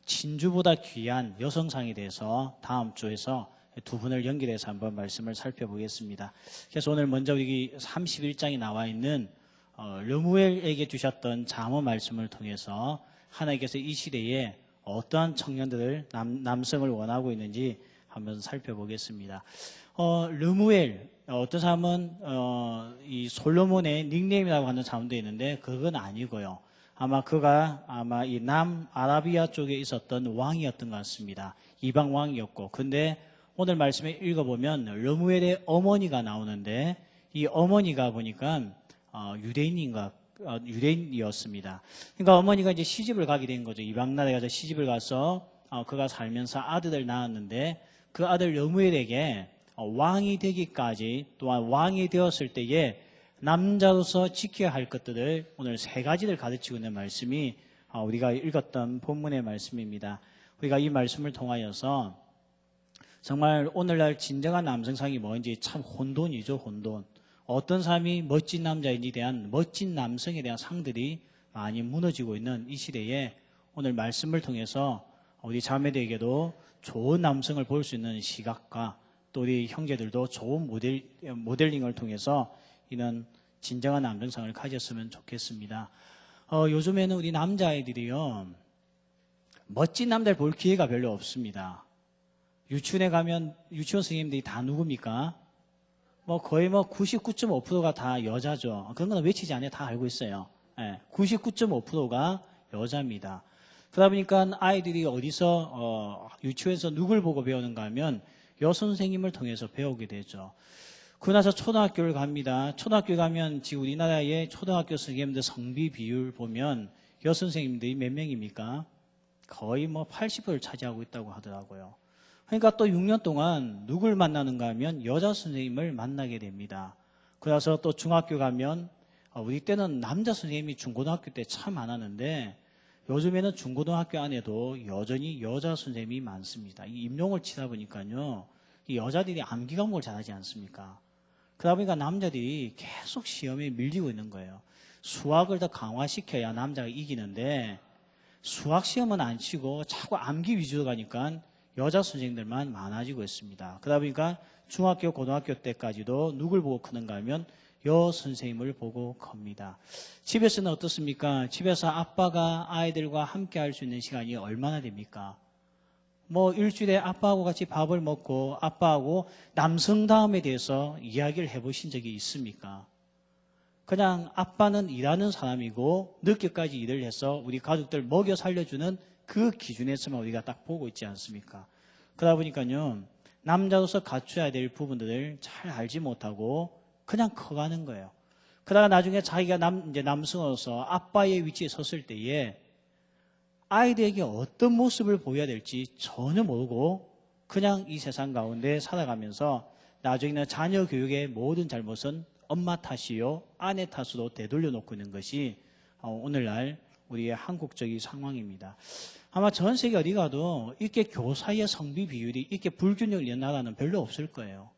진주보다 귀한 여성상에 대해서 다음 주에서 두 분을 연결해서 한번 말씀을 살펴보겠습니다. 그래서 오늘 먼저 여기 31장에 나와 있는 르무엘에게 주셨던 잠언 말씀을 통해서 하나님께서 이 시대에 어떠한 청년들을 남성을 원하고 있는지 한번 살펴보겠습니다. 르무엘, 어떤 사람은 이 솔로몬의 닉네임이라고 하는 사람도 있는데 그건 아니고요. 아마 그가 이 남아라비아 쪽에 있었던 왕이었던 것 같습니다. 이방 왕이었고, 근데 오늘 말씀에 읽어보면 르무엘의 어머니가 나오는데 이 어머니가 보니까 유대인이었습니다. 그러니까 어머니가 이제 시집을 가게 된 거죠. 이방 나라에 가서 시집을 가서 그가 살면서 아들을 낳았는데 그 아들 르무엘에게 왕이 되기까지 또한 왕이 되었을 때에 남자로서 지켜야 할 것들을 오늘 세 가지를 가르치고 있는 말씀이 우리가 읽었던 본문의 말씀입니다. 우리가 이 말씀을 통하여서 정말 오늘날 진정한 남성상이 뭔지 참 혼돈이죠, 혼돈. 어떤 사람이 멋진 남자인지 대한 멋진 남성에 대한 상들이 많이 무너지고 있는 이 시대에 오늘 말씀을 통해서 우리 자매들에게도 좋은 남성을 볼 수 있는 시각과 또 우리 형제들도 좋은 모델링을 통해서 이런 진정한 남성상을 가졌으면 좋겠습니다. 요즘에는 우리 남자아이들이요, 멋진 남자를 볼 기회가 별로 없습니다. 유치원에 가면 유치원 선생님들이 다 누굽니까? 거의 99.5%가 다 여자죠. 그런 건 외치지 않아요. 다 알고 있어요. 99.5%가 여자입니다. 그러다 보니까 아이들이 어디서 유치원에서 누굴 보고 배우는가 하면 여선생님을 통해서 배우게 되죠. 그러고 나서 초등학교를 갑니다. 초등학교 가면 지금 우리나라의 초등학교 선생님들 성비 비율 보면 여선생님들이 몇 명입니까? 거의 80%를 차지하고 있다고 하더라고요. 그러니까 또 6년 동안 누굴 만나는가 하면 여자 선생님을 만나게 됩니다. 그래서 또 중학교 가면 우리 때는 남자 선생님이 중고등학교 때 참 많았는데 요즘에는 중고등학교 안에도 여전히 여자 선생님이 많습니다. 이 임용을 치다 보니까요, 이 여자들이 암기 과목을 잘하지 않습니까? 그러다 보니까 남자들이 계속 시험에 밀리고 있는 거예요. 수학을 더 강화시켜야 남자가 이기는데 수학 시험은 안 치고 자꾸 암기 위주로 가니까 여자 선생님들만 많아지고 있습니다. 그러다 보니까 중학교, 고등학교 때까지도 누굴 보고 크는가 하면 여 선생님을 보고 큽니다. 집에서는 어떻습니까? 집에서 아빠가 아이들과 함께 할 수 있는 시간이 얼마나 됩니까? 일주일에 아빠하고 같이 밥을 먹고 아빠하고 남성다움에 대해서 이야기를 해보신 적이 있습니까? 그냥 아빠는 일하는 사람이고 늦게까지 일을 해서 우리 가족들 먹여 살려주는 그 기준에서만 우리가 딱 보고 있지 않습니까? 그러다 보니까요, 남자로서 갖춰야 될 부분들을 잘 알지 못하고 그냥 커가는 거예요. 그러다가 나중에 자기가 남성으로서 아빠의 위치에 섰을 때에 아이들에게 어떤 모습을 보여야 될지 전혀 모르고 그냥 이 세상 가운데 살아가면서 나중에는 자녀 교육의 모든 잘못은 엄마 탓이요, 아내 탓으로 되돌려 놓고 있는 것이 오늘날 우리의 한국적인 상황입니다. 아마 전 세계 어디 가도 이렇게 교사의 성비 비율이 이렇게 불균형을 있는 나라는 별로 없을 거예요.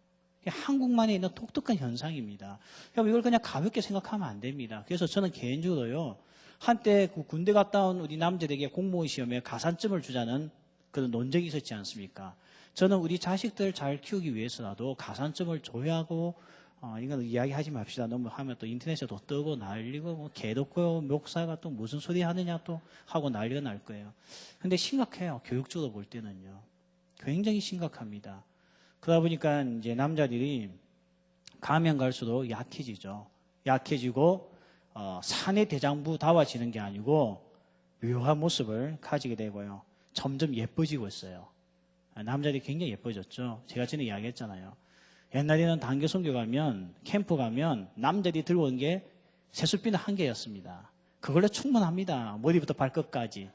한국만에 있는 독특한 현상입니다. 이걸 그냥 가볍게 생각하면 안 됩니다. 그래서 저는 개인적으로요, 한때 군대 갔다 온 우리 남자들에게 공무원 시험에 가산점을 주자는 그런 논쟁이 있었지 않습니까? 저는 우리 자식들 잘 키우기 위해서라도 가산점을 줘야 하고, 이건 이야기하지 맙시다. 너무 하면 또 인터넷에도 뜨고 난리고, 개독고 목사가 또 무슨 소리 하느냐 또 하고 난리가 날 거예요. 근데 심각해요. 교육적으로 볼 때는요. 굉장히 심각합니다. 그러다 보니까 이제 남자들이 가면 갈수록 약해지죠. 약해지고 사내 대장부다워지는 게 아니고 묘한 모습을 가지게 되고요. 점점 예뻐지고 있어요. 남자들이 굉장히 예뻐졌죠. 제가 전에 이야기했잖아요. 옛날에는 단교 선교 가면, 캠프 가면 남자들이 들고 온 게 세숫비누 한 개였습니다. 그걸로 충분합니다. 머리부터 발끝까지.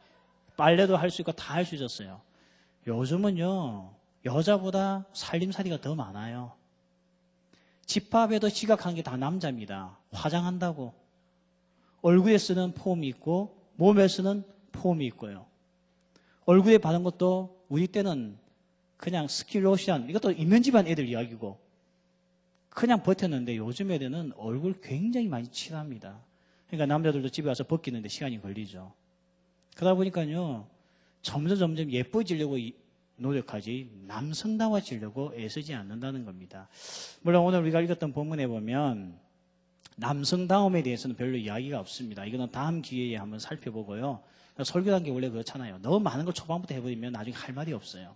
빨래도 할 수 있고 다 할 수 있었어요. 요즘은요, 여자보다 살림살이가 더 많아요. 집밥에도 지각한 게 다 남자입니다. 화장한다고. 얼굴에 쓰는 폼이 있고 몸에 쓰는 폼이 있고요. 얼굴에 바른 것도 우리 때는 그냥 스킬로션, 이것도 있는 집안 애들 이야기고 그냥 버텼는데 요즘 애들은 얼굴 굉장히 많이 칠합니다. 그러니까 남자들도 집에 와서 벗기는데 시간이 걸리죠. 그러다 보니까요, 점점 예뻐지려고 노력하지 남성다워지려고 애쓰지 않는다는 겁니다. 물론 오늘 우리가 읽었던 본문에 보면 남성다움에 대해서는 별로 이야기가 없습니다. 이거는 다음 기회에 한번 살펴보고요. 설교라는 게 원래 그렇잖아요. 너무 많은 걸 초반부터 해버리면 나중에 할 말이 없어요.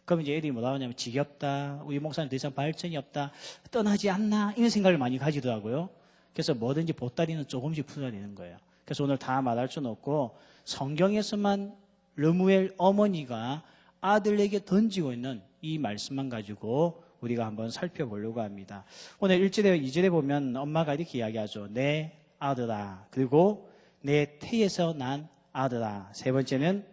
그럼 이제 애들이 뭐라 하냐면 지겹다, 우리 목사님 더 이상 발전이 없다, 떠나지 않나 이런 생각을 많이 가지더라고요. 그래서 뭐든지 보따리는 조금씩 풀어야 되는 거예요. 그래서 오늘 다 말할 수는 없고 성경에서만 르무엘 어머니가 아들에게 던지고 있는 이 말씀만 가지고 우리가 한번 살펴보려고 합니다. 오늘 1절에 2절에 보면 엄마가 이렇게 이야기하죠. 내 아들아, 그리고 내 태에서 난 아들아. 세 번째는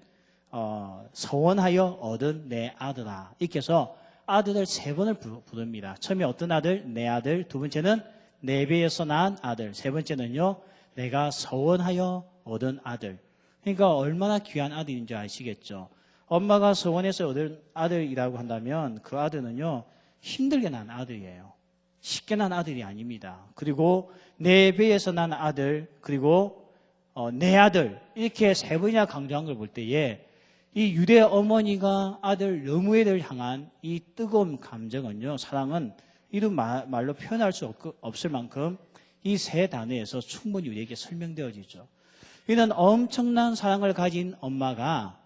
서원하여 얻은 내 아들아. 이렇게 해서 아들을 세 번을 부릅니다. 처음에 어떤 아들? 내 아들. 두 번째는 내 배에서 난 아들. 세 번째는요, 내가 서원하여 얻은 아들. 그러니까 얼마나 귀한 아들인지 아시겠죠? 엄마가 서원해서 얻은 아들이라고 한다면 그 아들은요, 힘들게 난 아들이에요. 쉽게 난 아들이 아닙니다. 그리고 내 배에서 난 아들, 그리고 내 아들, 이렇게 세 번이나 강조한 걸 볼 때에 이 유대 어머니가 아들 르무엘을 향한 이 뜨거운 감정은요, 사랑은 이런 말로 표현할 수 없을 만큼 이 세 단어에서 충분히 우리에게 설명되어지죠. 이는 엄청난 사랑을 가진 엄마가,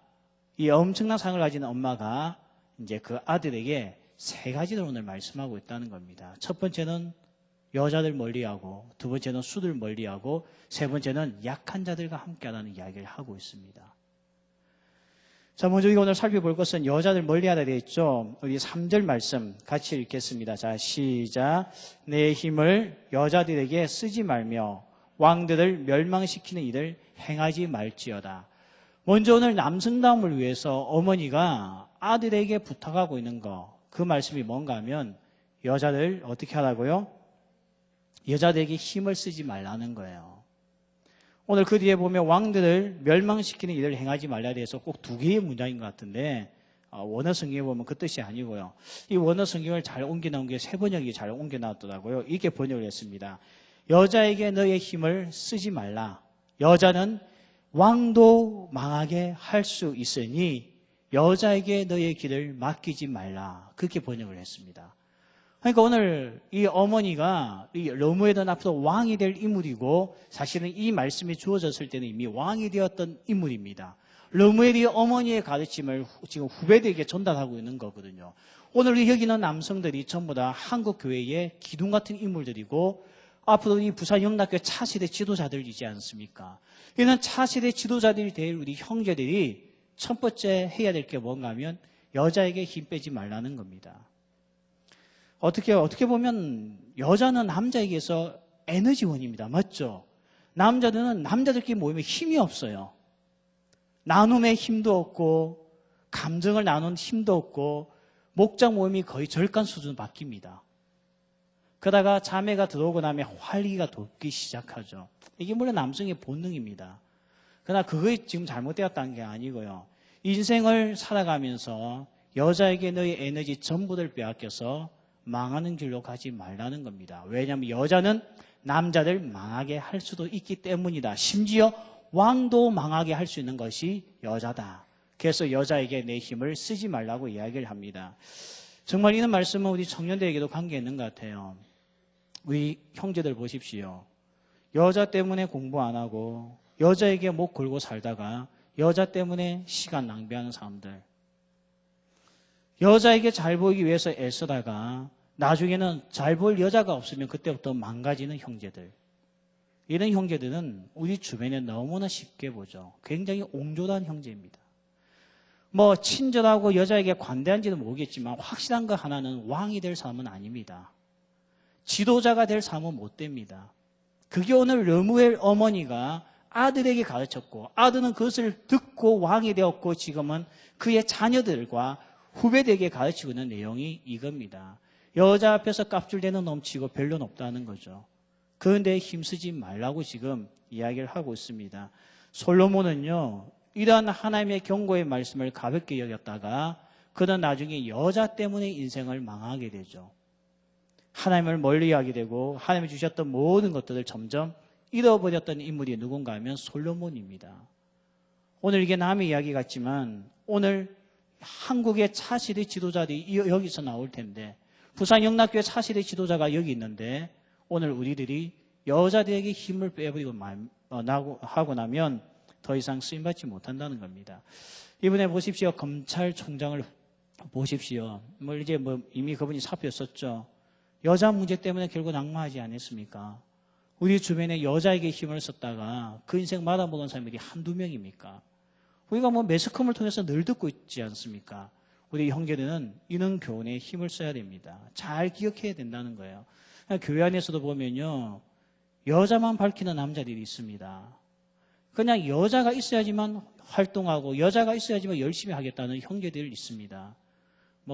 이제 그 아들에게 세 가지를 오늘 말씀하고 있다는 겁니다. 첫 번째는 여자들 멀리하고, 두 번째는 수들 멀리하고, 세 번째는 약한 자들과 함께하라는 이야기를 하고 있습니다. 자, 먼저 우리가 오늘 살펴볼 것은 여자들 멀리하다 되어 있죠. 우리 3절 말씀 같이 읽겠습니다. 자, 시작. 내 힘을 여자들에게 쓰지 말며 왕들을 멸망시키는 일을 행하지 말지어다. 먼저 오늘 남성다움을 위해서 어머니가 아들에게 부탁하고 있는 거, 그 말씀이 뭔가 하면 여자들 어떻게 하라고요? 여자들에게 힘을 쓰지 말라는 거예요. 오늘 그 뒤에 보면 왕들을 멸망시키는 일을 행하지 말라에 대해서 꼭 두 개의 문장인 것 같은데 원어 성경에 보면 그 뜻이 아니고요. 이 원어 성경을 잘 옮겨놓은 게 세 번역이 잘 옮겨놨더라고요. 이렇게 번역을 했습니다. 여자에게 너의 힘을 쓰지 말라. 여자는 왕도 망하게 할 수 있으니 여자에게 너의 길을 맡기지 말라. 그렇게 번역을 했습니다. 그러니까 오늘 이 어머니가 이 르무엘은 앞으로 왕이 될 인물이고 사실은 이 말씀이 주어졌을 때는 이미 왕이 되었던 인물입니다. 르무엘이 어머니의 가르침을 지금 후배들에게 전달하고 있는 거거든요. 오늘 여기 있는 남성들이 전부 다 한국 교회의 기둥 같은 인물들이고 앞으로 이 부산 영락교회 차세대 지도자들이지 않습니까? 이는 차세대 지도자들이 될 우리 형제들이 첫 번째 해야 될 게 뭔가 하면 여자에게 힘 빼지 말라는 겁니다. 어떻게 보면 여자는 남자에게서 에너지원입니다. 맞죠? 남자들은 남자들끼리 모이면 힘이 없어요. 나눔의 힘도 없고 감정을 나누는 힘도 없고 목장 모임이 거의 절간 수준 바뀝니다. 그러다가 자매가 들어오고 나면 활기가 돋기 시작하죠. 이게 물론 남성의 본능입니다. 그러나 그것이 지금 잘못되었다는 게 아니고요. 인생을 살아가면서 여자에게 너의 에너지 전부를 빼앗겨서 망하는 길로 가지 말라는 겁니다. 왜냐하면 여자는 남자들 망하게 할 수도 있기 때문이다. 심지어 왕도 망하게 할 수 있는 것이 여자다. 그래서 여자에게 내 힘을 쓰지 말라고 이야기를 합니다. 정말 이런 말씀은 우리 청년들에게도 관계 있는 것 같아요. 우리 형제들 보십시오. 여자 때문에 공부 안 하고 여자에게 목 걸고 살다가 여자 때문에 시간 낭비하는 사람들. 여자에게 잘 보이기 위해서 애쓰다가 나중에는 잘 보일 여자가 없으면 그때부터 망가지는 형제들. 이런 형제들은 우리 주변에 너무나 쉽게 보죠. 굉장히 옹졸한 형제입니다. 뭐 친절하고 여자에게 관대한지는 모르겠지만 확실한 거 하나는 왕이 될 사람은 아닙니다. 지도자가 될 사람은 못 됩니다. 그게 오늘 르무엘 어머니가 아들에게 가르쳤고 아들은 그것을 듣고 왕이 되었고 지금은 그의 자녀들과 후배들에게 가르치고 있는 내용이 이겁니다. 여자 앞에서 깝줄대는 넘치고 별로 없다는 거죠. 그런데 힘쓰지 말라고 지금 이야기를 하고 있습니다. 솔로몬은요, 이러한 하나님의 경고의 말씀을 가볍게 여겼다가 그는 나중에 여자 때문에 인생을 망하게 되죠. 하나님을 멀리하게 되고 하나님이 주셨던 모든 것들을 점점 잃어버렸던 인물이 누군가 하면 솔로몬입니다. 오늘 이게 남의 이야기 같지만 오늘 한국의 차세대 지도자들이 여기서 나올 텐데 부산 영락교회 차세대 지도자가 여기 있는데 오늘 우리들이 여자들에게 힘을 빼버리고 하고 나면 더 이상 쓰임받지 못한다는 겁니다. 이번에 보십시오. 검찰총장을 보십시오. 이제 이미 그분이 사표였었죠. 여자 문제 때문에 결국 낙마하지 않았습니까? 우리 주변에 여자에게 힘을 썼다가 그 인생 말아먹은 사람들이 한두 명입니까? 우리가 매스컴을 통해서 늘 듣고 있지 않습니까? 우리 형제들은 이런 교훈에 힘을 써야 됩니다. 잘 기억해야 된다는 거예요. 교회 안에서도 보면요. 여자만 밝히는 남자들이 있습니다. 그냥 여자가 있어야지만 활동하고 여자가 있어야지만 열심히 하겠다는 형제들이 있습니다.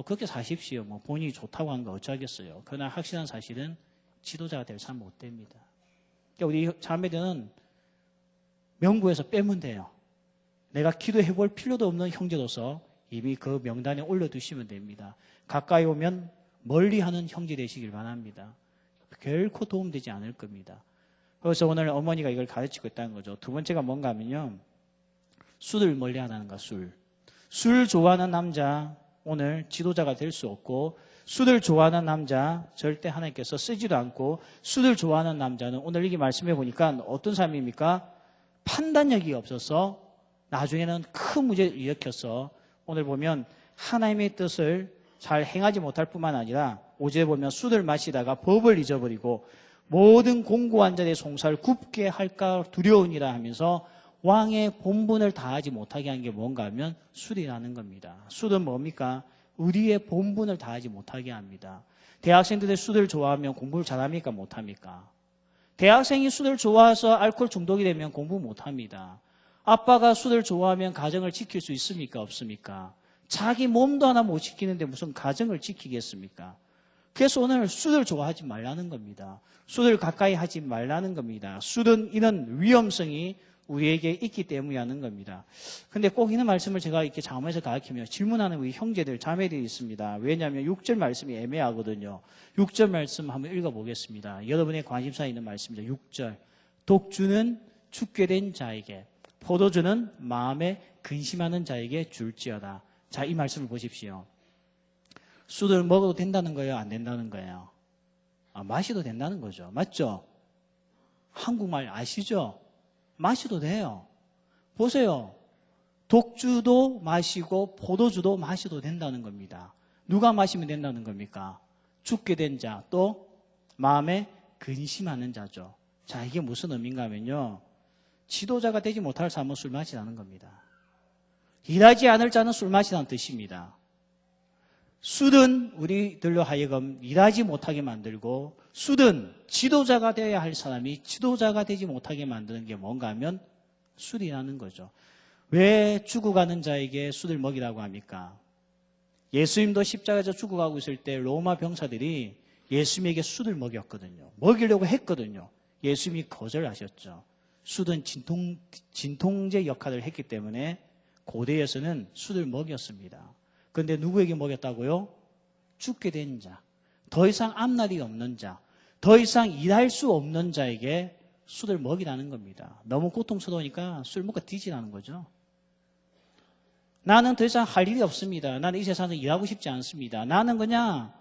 그렇게 사십시오. 본인이 좋다고 하는 거 어쩌겠어요. 그러나 확실한 사실은 지도자가 될 사람 못 됩니다. 그러니까 우리 자매들은 명부에서 빼면 돼요. 내가 기도해 볼 필요도 없는 형제로서 이미 그 명단에 올려두시면 됩니다. 가까이 오면 멀리하는 형제 되시길 바랍니다. 결코 도움되지 않을 겁니다. 그래서 오늘 어머니가 이걸 가르치고 있다는 거죠. 두 번째가 뭔가 하면요. 술을 멀리하라는 거, 술. 술 좋아하는 남자 오늘 지도자가 될 수 없고 술을 좋아하는 남자 절대 하나님께서 쓰지도 않고 술을 좋아하는 남자는 오늘 이게 말씀해 보니까 어떤 사람입니까? 판단력이 없어서 나중에는 큰 문제를 일으켜서 오늘 보면 하나님의 뜻을 잘 행하지 못할 뿐만 아니라 5절에 보면 술을 마시다가 법을 잊어버리고 모든 공고한 자의 송사를 굽게 할까 두려우니라 하면서 왕의 본분을 다하지 못하게 한 게 뭔가 하면 술이라는 겁니다. 술은 뭡니까? 우리의 본분을 다하지 못하게 합니다. 대학생들이 술을 좋아하면 공부를 잘합니까? 못합니까? 대학생이 술을 좋아해서 알코올 중독이 되면 공부 못합니다. 아빠가 술을 좋아하면 가정을 지킬 수 있습니까? 없습니까? 자기 몸도 하나 못 지키는데 무슨 가정을 지키겠습니까? 그래서 오늘 술을 좋아하지 말라는 겁니다. 술을 가까이 하지 말라는 겁니다. 술은 이런 위험성이 우리에게 있기 때문이라는 겁니다. 근데 꼭 이런 말씀을 제가 이렇게 자문해서 가르치며 질문하는 우리 형제들, 자매들이 있습니다. 왜냐하면 6절 말씀이 애매하거든요. 6절 말씀 한번 읽어보겠습니다. 여러분의 관심사 있는 말씀이죠. 6절. 독주는 죽게 된 자에게, 포도주는 마음에 근심하는 자에게 줄지어다. 자, 이 말씀을 보십시오. 술을 먹어도 된다는 거예요? 안 된다는 거예요? 마셔도 된다는 거죠. 맞죠? 한국말 아시죠? 마셔도 돼요. 보세요. 독주도 마시고 포도주도 마셔도 된다는 겁니다. 누가 마시면 된다는 겁니까? 죽게 된 자, 또 마음에 근심하는 자죠. 자, 이게 무슨 의미인가 하면요. 지도자가 되지 못할 사람은 술 마시라는 겁니다. 일하지 않을 자는 술 마시라는 뜻입니다. 술은 우리들로 하여금 일하지 못하게 만들고 술은 지도자가 되어야 할 사람이 지도자가 되지 못하게 만드는 게 뭔가 하면 술이라는 거죠. 왜 죽어가는 자에게 술을 먹이라고 합니까? 예수님도 십자가에서 죽어가고 있을 때 로마 병사들이 예수님에게 술을 먹였거든요. 먹이려고 했거든요. 예수님이 거절하셨죠. 술은 진통제 역할을 했기 때문에 고대에서는 술을 먹였습니다. 그런데 누구에게 먹였다고요? 죽게 된 자, 더 이상 앞날이 없는 자, 더 이상 일할 수 없는 자에게 술을 먹이라는 겁니다. 너무 고통스러우니까 술 먹고 뒤지라는 거죠. 나는 더 이상 할 일이 없습니다. 나는 이 세상에서 일하고 싶지 않습니다. 나는 그냥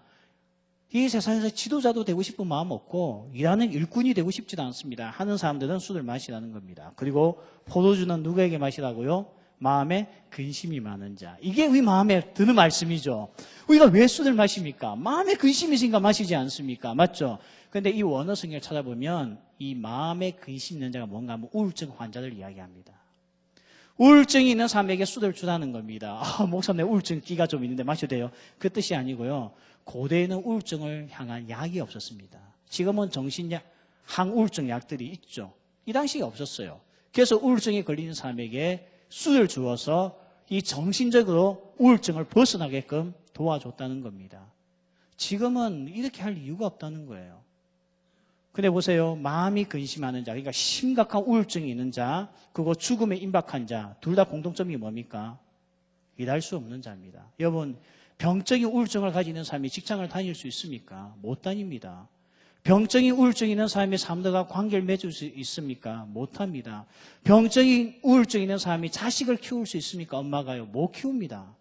이 세상에서 지도자도 되고 싶은 마음 없고 일하는 일꾼이 되고 싶지도 않습니다. 하는 사람들은 술을 마시라는 겁니다. 그리고 포도주는 누구에게 마시라고요? 마음에 근심이 많은 자. 이게 우리 마음에 드는 말씀이죠. 우리가 왜 술을 마십니까? 마음에 근심이 있으니까 마시지 않습니까? 맞죠? 그런데 이 원어 성경을 찾아보면 이 마음에 근심 있는 자가 뭔가 하면 우울증 환자를 이야기합니다. 우울증이 있는 사람에게 술을 주라는 겁니다. 목사님 우울증 기가 좀 있는데 마셔도 돼요? 그 뜻이 아니고요. 고대에는 우울증을 향한 약이 없었습니다. 지금은 정신약, 항우울증 약들이 있죠. 이 당시에 없었어요. 그래서 우울증에 걸리는 사람에게 술을 주어서 이 정신적으로 우울증을 벗어나게끔 도와줬다는 겁니다. 지금은 이렇게 할 이유가 없다는 거예요. 근데 보세요. 마음이 근심하는 자, 그러니까 심각한 우울증이 있는 자, 그리고 죽음에 임박한 자, 둘 다 공통점이 뭡니까? 일할 수 없는 자입니다. 여러분, 병적인 우울증을 가지는 사람이 직장을 다닐 수 있습니까? 못 다닙니다. 병증이 우울증이 있는 사람이 사람들과 관계를 맺을 수 있습니까? 못합니다. 병증이 우울증이 있는 사람이 자식을 키울 수 있습니까? 엄마가요. 못 키웁니다.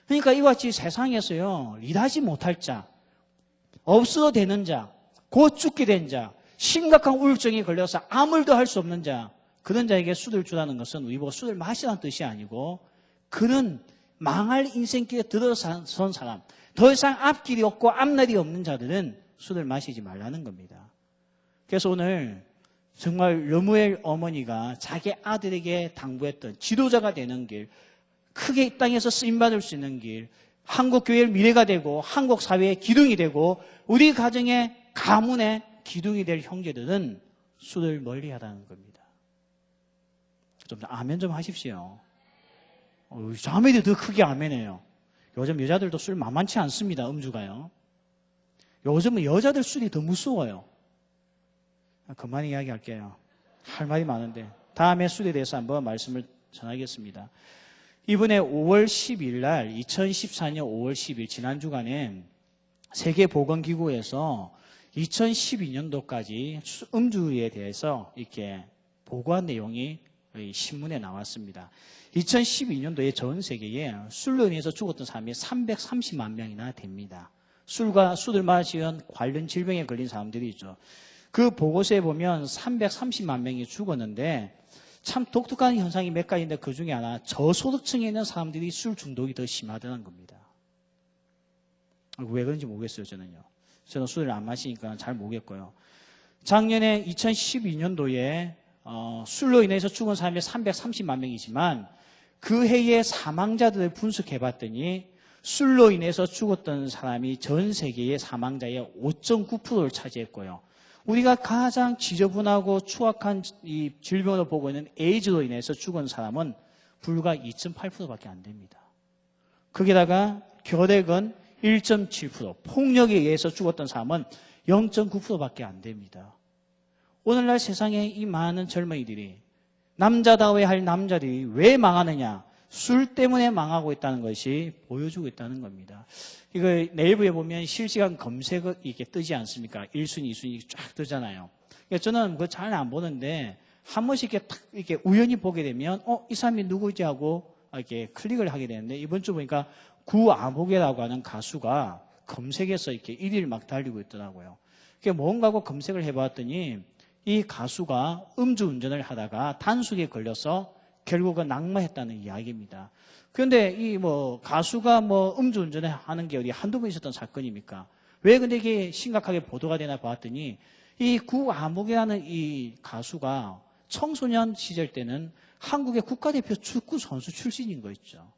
그러니까 이와 같이 세상에서요. 일하지 못할 자, 없어도 되는 자, 곧 죽게 된 자, 심각한 우울증이 걸려서 아무 일도 할 수 없는 자, 그런 자에게 술을 주라는 것은 우리 보고 술을 마시라는 뜻이 아니고 그는 망할 인생길에 들어선 사람, 더 이상 앞길이 없고 앞날이 없는 자들은 술을 마시지 말라는 겁니다. 그래서 오늘 정말 르무엘 어머니가 자기 아들에게 당부했던 지도자가 되는 길, 크게 이 땅에서 쓰임받을 수 있는 길, 한국교회의 미래가 되고 한국 사회의 기둥이 되고 우리 가정의 가문의 기둥이 될 형제들은 술을 멀리하라는 겁니다. 좀 아멘 좀 하십시오. 자매들이 더 크게 아멘해요. 요즘 여자들도 술 만만치 않습니다. 음주가요. 요즘은 여자들 술이 더 무서워요. 그만 이야기할게요. 할 말이 많은데 다음에 술에 대해서 한번 말씀을 전하겠습니다. 이번에 5월 10일 날 2014년 5월 10일 지난 주간에 세계보건기구에서 2012년도까지 음주에 대해서 이렇게 보고한 내용이 신문에 나왔습니다. 2012년도에 전 세계에 술로 인해서 죽었던 사람이 330만 명이나 됩니다. 술을 마시면 관련 질병에 걸린 사람들이 있죠. 그 보고서에 보면 330만 명이 죽었는데 참 독특한 현상이 몇 가지인데 그 중에 하나 저소득층에 있는 사람들이 술 중독이 더 심하다는 겁니다. 왜 그런지 모르겠어요. 저는 술을 안 마시니까 잘 모르겠고요. 작년에 2012년도에 술로 인해서 죽은 사람이 330만 명이지만 그 해의 사망자들을 분석해봤더니 술로 인해서 죽었던 사람이 전 세계의 사망자의 5.9%를 차지했고요. 우리가 가장 지저분하고 추악한 이 질병으로 보고 있는 에이즈로 인해서 죽은 사람은 불과 2.8%밖에 안 됩니다. 거기다가 결핵은 1.7%, 폭력에 의해서 죽었던 사람은 0.9%밖에 안 됩니다. 오늘날 세상에 이 많은 젊은이들이 남자다워야 할 남자들이 왜 망하느냐? 술 때문에 망하고 있다는 것이 보여주고 있다는 겁니다. 이거 네이버에 보면 실시간 검색어 이게 뜨지 않습니까? 1순위, 2순위 쫙 뜨잖아요. 저는 그거 잘 안 보는데 한 번씩 이렇게 우연히 보게 되면 이 사람이 누구지 하고 이렇게 클릭을 하게 되는데 이번 주 보니까 구아무개라고 하는 가수가 검색해서 이렇게 1위를 막 달리고 있더라고요. 그게 뭔가 하고 검색을 해봤더니 이 가수가 음주운전을 하다가 단속에 걸려서 결국은 낙마했다는 이야기입니다. 그런데 이 가수가 음주운전을 하는 게 어디 한두 번 있었던 사건입니까? 왜 근데 이게 심각하게 보도가 되나 봤더니 이 구아무개라는 이 가수가 청소년 시절 때는 한국의 국가대표 축구 선수 출신인 거 있죠.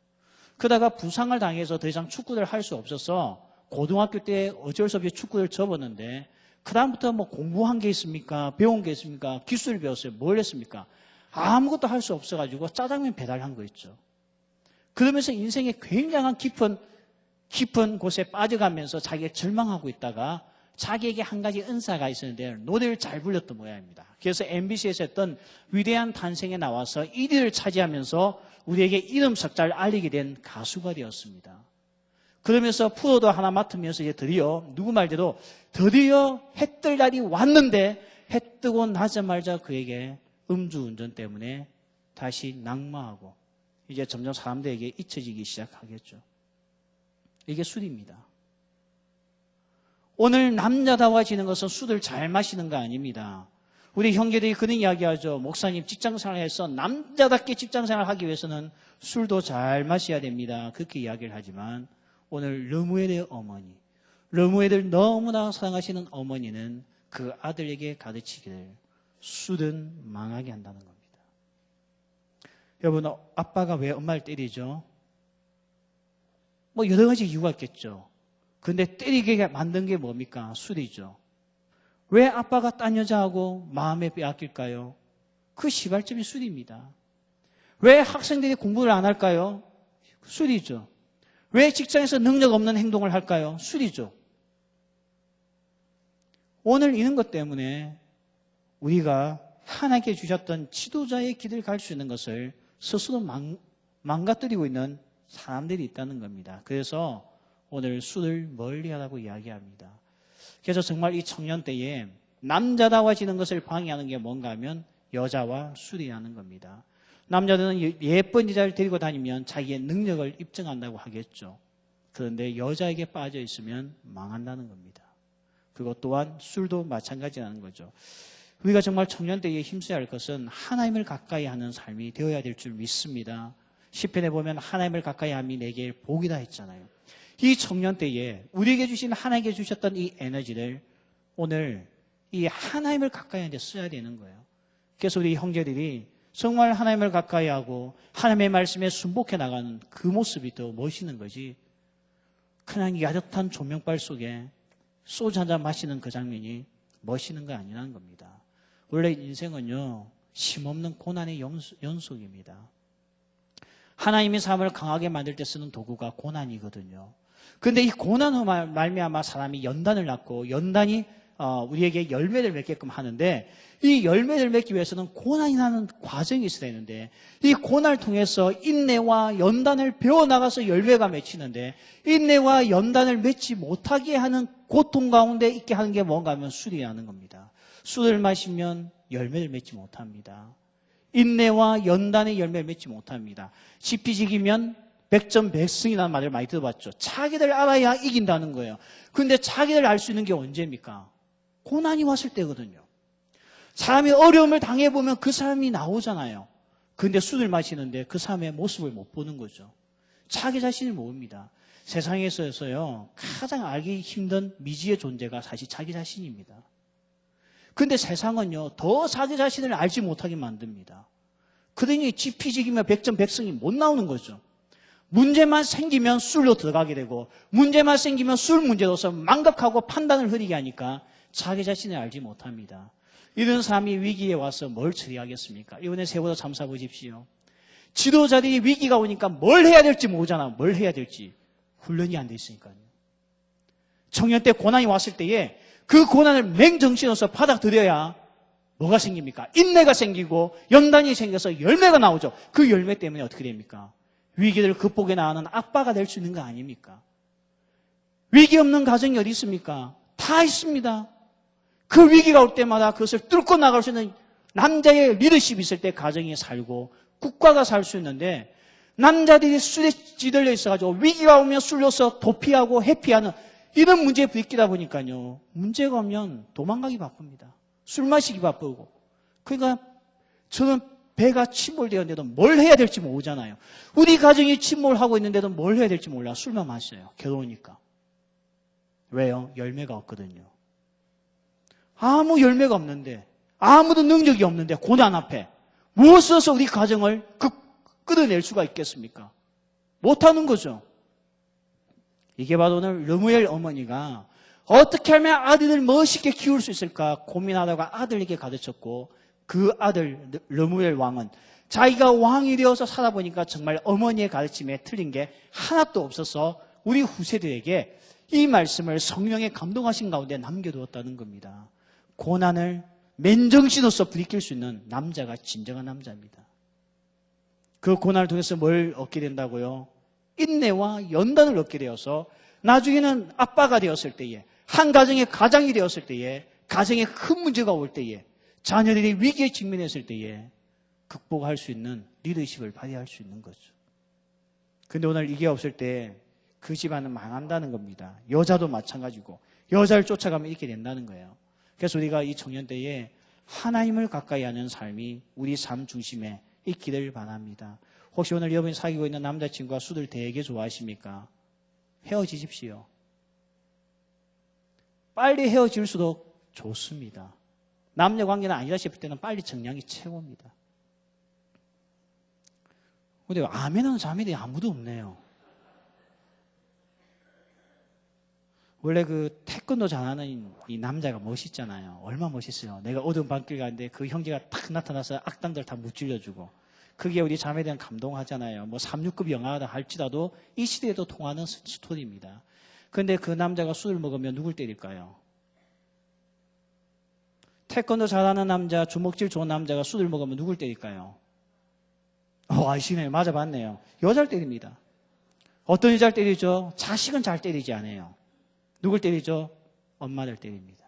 그러다가 부상을 당해서 더 이상 축구를 할 수 없어서 고등학교 때 어쩔 수 없이 축구를 접었는데 그다음부터 공부한 게 있습니까? 배운 게 있습니까? 기술을 배웠어요. 뭘 했습니까? 아무것도 할 수 없어가지고 짜장면 배달한 거 있죠. 그러면서 인생에 굉장한 깊은 곳에 빠져가면서 자기가 절망하고 있다가 자기에게 한 가지 은사가 있었는데 노래를 잘 불렀던 모양입니다. 그래서 MBC에서 했던 위대한 탄생에 나와서 1위를 차지하면서 우리에게 이름 석자를 알리게 된 가수가 되었습니다. 그러면서 프로도 하나 맡으면서 이제 드디어 누구 말대로 드디어 해 뜰 날이 왔는데 해 뜨고 나자마자 그에게 음주운전 때문에 다시 낙마하고 이제 점점 사람들에게 잊혀지기 시작하겠죠. 이게 술입니다. 오늘 남자다워지는 것은 술을 잘 마시는 거 아닙니다. 우리 형제들이 그런 이야기하죠. 목사님 직장생활해서 남자답게 직장생활을 하기 위해서는 술도 잘 마셔야 됩니다. 그렇게 이야기를 하지만 오늘 르무엘의 어머니, 르무엘을 너무나 사랑하시는 어머니는 그 아들에게 가르치기를 술은 망하게 한다는 겁니다. 여러분, 아빠가 왜 엄마를 때리죠? 여러 가지 이유가 있겠죠. 근데 때리게 만든 게 뭡니까? 술이죠. 왜 아빠가 딴 여자하고 마음에 빼앗길까요? 그 시발점이 술입니다. 왜 학생들이 공부를 안 할까요? 술이죠. 왜 직장에서 능력 없는 행동을 할까요? 술이죠. 오늘 이런 것 때문에 우리가 하나님께 주셨던 지도자의 길을 갈 수 있는 것을 스스로 망가뜨리고 있는 사람들이 있다는 겁니다. 그래서 오늘 술을 멀리하라고 이야기합니다. 그래서 정말 이 청년 때에 남자다워지는 것을 방해하는 게 뭔가 하면 여자와 술이라는 겁니다. 남자들은 예쁜 여자를 데리고 다니면 자기의 능력을 입증한다고 하겠죠. 그런데 여자에게 빠져 있으면 망한다는 겁니다. 그것 또한 술도 마찬가지라는 거죠. 우리가 정말 청년 때에 힘써야 할 것은 하나님을 가까이 하는 삶이 되어야 될 줄 믿습니다. 시편에 보면 하나님을 가까이 함이 내게 복이다 했잖아요. 이 청년 때에 우리에게 주신 하나님께 주셨던 이 에너지를 오늘 이 하나님을 가까이 하는 데 써야 되는 거예요. 그래서 우리 형제들이 정말 하나님을 가까이 하고 하나님의 말씀에 순복해 나가는 그 모습이 더 멋있는 거지. 그냥 야릇한 조명빨 속에 소주 한잔 마시는 그 장면이 멋있는 거 아니라는 겁니다. 원래 인생은요, 힘없는 고난의 연속입니다. 하나님의 삶을 강하게 만들 때 쓰는 도구가 고난이거든요. 그런데 이 고난으로 말미암아 사람이 연단을 낳고 연단이 우리에게 열매를 맺게끔 하는데 이 열매를 맺기 위해서는 고난이라는 과정이 있어야 되는데 이 고난을 통해서 인내와 연단을 배워나가서 열매가 맺히는데 인내와 연단을 맺지 못하게 하는 고통 가운데 있게 하는 게 뭔가 하면 술이라는 겁니다. 술을 마시면 열매를 맺지 못합니다. 인내와 연단의 열매를 맺지 못합니다. 지피지기면 백전백승이라는 말을 많이 들어봤죠. 자기들 알아야 이긴다는 거예요. 그런데 자기들 알 수 있는 게 언제입니까? 고난이 왔을 때거든요. 사람이 어려움을 당해보면 그 사람이 나오잖아요. 그런데 술을 마시는데 그 사람의 모습을 못 보는 거죠. 자기 자신을 모릅니다. 세상에서요 가장 알기 힘든 미지의 존재가 사실 자기 자신입니다. 그런데 세상은요 더 자기 자신을 알지 못하게 만듭니다. 그러니 지피지기면 백전백승이 못 나오는 거죠. 문제만 생기면 술로 들어가게 되고 문제만 생기면 술 문제로서 망각하고 판단을 흐리게 하니까 자기 자신을 알지 못합니다. 이런 사람이 위기에 와서 뭘 처리하겠습니까? 이번에 세월호 참사 보십시오. 지도자들이 위기가 오니까 뭘 해야 될지 모르잖아. 뭘 해야 될지. 훈련이 안 돼 있으니까요. 청년 때 고난이 왔을 때에 그 고난을 맹정신으로서 받아들여야 뭐가 생깁니까? 인내가 생기고 연단이 생겨서 열매가 나오죠. 그 열매 때문에 어떻게 됩니까? 위기를 극복해 나가는 아빠가 될 수 있는 거 아닙니까? 위기 없는 가정이 어디 있습니까? 다 있습니다. 그 위기가 올 때마다 그것을 뚫고 나갈 수 있는 남자의 리더십이 있을 때 가정이 살고 국가가 살 수 있는데 남자들이 술에 찌들려 있어가지고 위기가 오면 술로서 도피하고 회피하는 이런 문제에 부딪히다 보니까요. 문제가 오면 도망가기 바쁩니다. 술 마시기 바쁘고. 그러니까 저는 배가 침몰되었는데도 뭘 해야 될지 모르잖아요. 우리 가정이 침몰하고 있는데도 뭘 해야 될지 몰라. 술만 마셔요. 괴로우니까. 왜요? 열매가 없거든요. 아무 열매가 없는데 아무도 능력이 없는데 고난 앞에 무엇을 해서 우리 가정을 끌어낼 수가 있겠습니까? 못하는 거죠. 이게 바로 오늘 르무엘 어머니가 어떻게 하면 아들을 멋있게 키울 수 있을까 고민하다가 아들에게 가르쳤고 그 아들 르무엘 왕은 자기가 왕이 되어서 살아보니까 정말 어머니의 가르침에 틀린 게 하나도 없어서 우리 후세들에게 이 말씀을 성령의 감동하신 가운데 남겨두었다는 겁니다. 고난을 맨정신으로서 부딪힐 수 있는 남자가 진정한 남자입니다. 그 고난을 통해서 뭘 얻게 된다고요? 인내와 연단을 얻게 되어서 나중에는 아빠가 되었을 때에 한 가정의 가장이 되었을 때에 가정에 큰 문제가 올 때에 자녀들이 위기에 직면했을 때에 극복할 수 있는 리더십을 발휘할 수 있는 거죠. 그런데 오늘 이게 없을 때 그 집안은 망한다는 겁니다. 여자도 마찬가지고 여자를 쫓아가면 이렇게 된다는 거예요. 그래서 우리가 이 청년 때에 하나님을 가까이 하는 삶이 우리 삶 중심에 있기를 바랍니다. 혹시 오늘 여러분이 사귀고 있는 남자친구가 술을 되게 좋아하십니까? 헤어지십시오. 빨리 헤어질수록 좋습니다. 남녀 관계는 아니다 싶을 때는 빨리 정량이 최고입니다. 근데 아멘은 자매들이 아무도 없네요. 원래 그 태권도 잘하는 이 남자가 멋있잖아요. 얼마나 멋있어요. 내가 어두운 밤길 가는데 그 형제가 탁 나타나서 악당들 다 무찔러주고. 그게 우리 자매에 대한 감동하잖아요. 뭐 36급 영화다 할지라도 이 시대에도 통하는 스토리입니다. 그런데 그 남자가 술을 먹으면 누굴 때릴까요? 태권도 잘하는 남자, 주먹질 좋은 남자가 술을 먹으면 누굴 때릴까요? 아시네요. 맞아 봤네요. 여자를 때립니다. 어떤 여자를 때리죠? 자식은 잘 때리지 않아요. 누굴 때리죠? 엄마들 때립니다.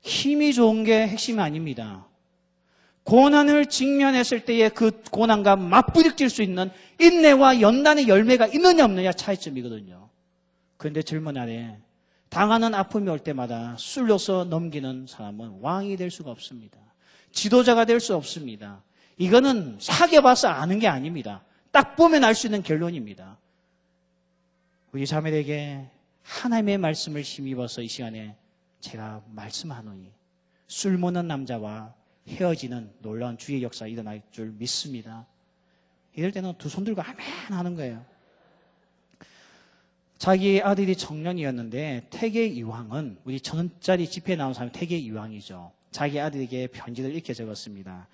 힘이 좋은 게 핵심이 아닙니다. 고난을 직면했을 때의 그 고난과 맞부딪힐 수 있는 인내와 연단의 열매가 있느냐 없느냐 차이점이거든요. 그런데 젊은 날에 당하는 아픔이 올 때마다 술로서 넘기는 사람은 왕이 될 수가 없습니다. 지도자가 될 수 없습니다. 이거는 사귀어봐서 아는 게 아닙니다. 딱 보면 알 수 있는 결론입니다. 우리 자매에게 하나님의 말씀을 힘입어서 이 시간에 제가 말씀하노니 술 먹는 남자와 헤어지는 놀라운 주의 역사가 일어날 줄 믿습니다. 이럴 때는 두 손 들고 아멘 하는 거예요. 자기 아들이 청년이었는데 태계 이황은 우리 1000원짜리 지폐에 나온 사람이 태계 이황이죠. 자기 아들에게 편지를 이렇게 적었습니다.